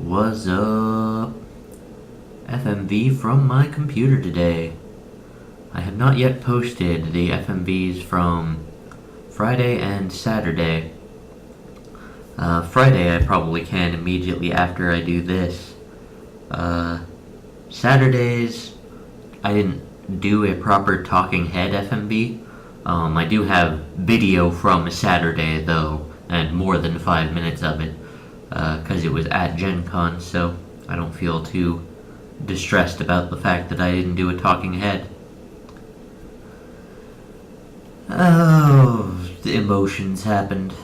What's up? FMV from my computer today. I have not yet posted the FMVs from Friday and Saturday. Friday I probably can immediately after I do this. Saturdays, I didn't do a proper talking head FMV. I do have video from Saturday though, and more than 5 minutes of it, because it was at Gen Con, so I don't feel too distressed about the fact that I didn't do a talking head. Oh, the emotions happened.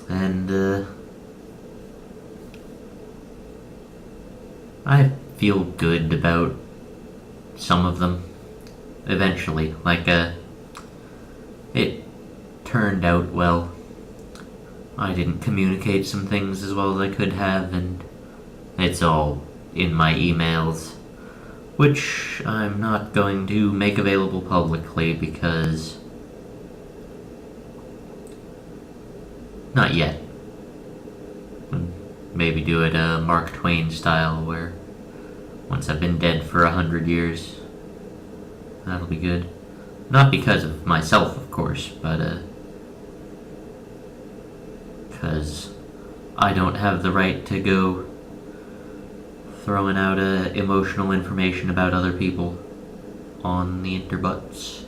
And, I feel good about some of them. Eventually. It turned out well. I didn't communicate some things as well as I could have, and it's all in my emails, which I'm not going to make available publicly because... not yet. Maybe do it Mark Twain style, where once I've been dead for 100 years, that'll be good. Not because of myself, of course, but because I don't have the right to go throwing out emotional information about other people on the interbuts.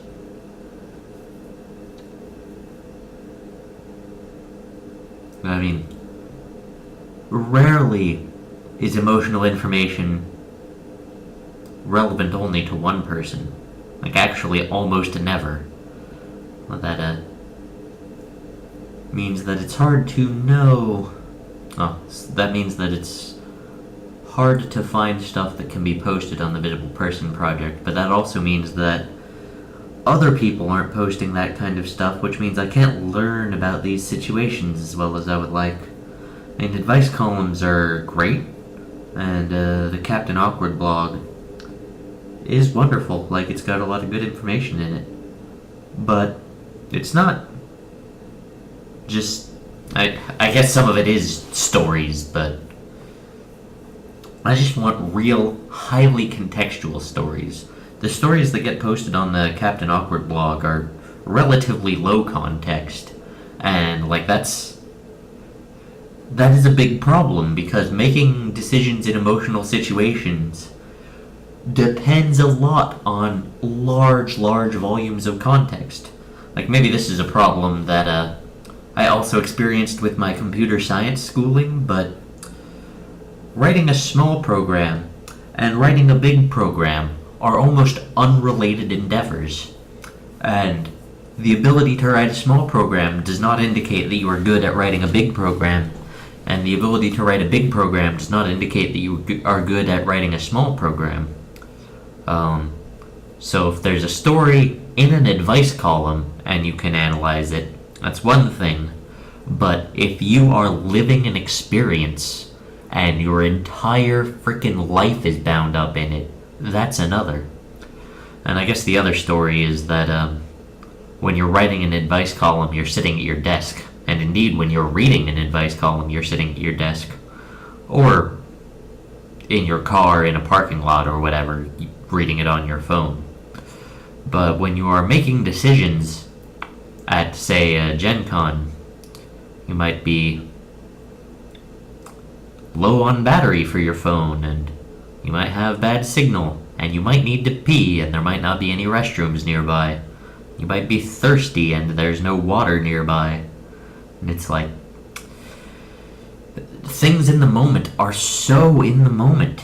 I mean, rarely is emotional information relevant only to one person. Actually, almost never. Well, that means that it's hard to know. Oh, that means that it's hard to find stuff that can be posted on the Visible Person project, but that also means that other people aren't posting that kind of stuff, which means I can't learn about these situations as well as I would like. And advice columns are great, and the Captain Awkward blog is wonderful. It's got a lot of good information in it. But it's not just... I guess some of it is stories, but I just want real, highly contextual stories. The stories that get posted on the Captain Awkward blog are relatively low context, and that is a big problem, because making decisions in emotional situations depends a lot on large volumes of context. Maybe this is a problem that I also experienced with my computer science schooling, but writing a small program and writing a big program are almost unrelated endeavors. And the ability to write a small program does not indicate that you are good at writing a big program, and the ability to write a big program does not indicate that you are good at writing a small program. So if there's a story in an advice column and you can analyze it, that's one thing. But if you are living an experience and your entire freaking life is bound up in it, that's another. And I guess the other story is that when you're writing an advice column, you're sitting at your desk. And indeed, when you're reading an advice column, you're sitting at your desk. Or in your car in a parking lot or whatever, reading it on your phone. But when you are making decisions at, say, Gen Con, you might be low on battery for your phone, and you might have bad signal, and you might need to pee, and there might not be any restrooms nearby. You might be thirsty, and there's no water nearby. And it's things in the moment are so in the moment.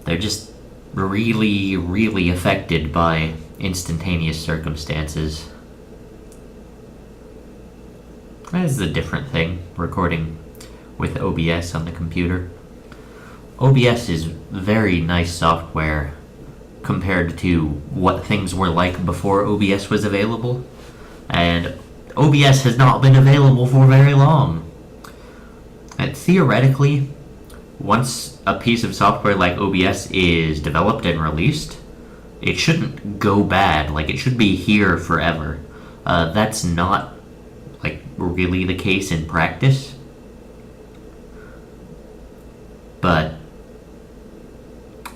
They're just really, really affected by instantaneous circumstances. That is a different thing, recording with OBS on the computer. OBS is very nice software compared to what things were like before OBS was available. And OBS has not been available for very long. And theoretically, once a piece of software like OBS is developed and released, it shouldn't go bad. It should be here forever. That's not really the case in practice. But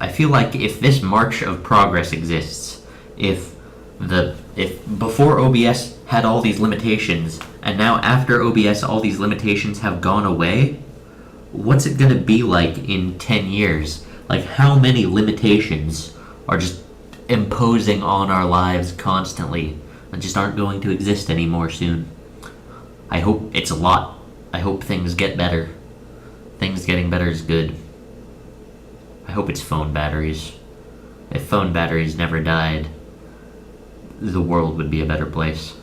I feel like if this march of progress exists, if before OBS had all these limitations, and now after OBS all these limitations have gone away, what's it gonna be like in 10 years? Like, how many limitations are just imposing on our lives constantly that just aren't going to exist anymore soon? I hope it's a lot. I hope things get better. Things getting better is good. I hope it's phone batteries. If phone batteries never died, the world would be a better place.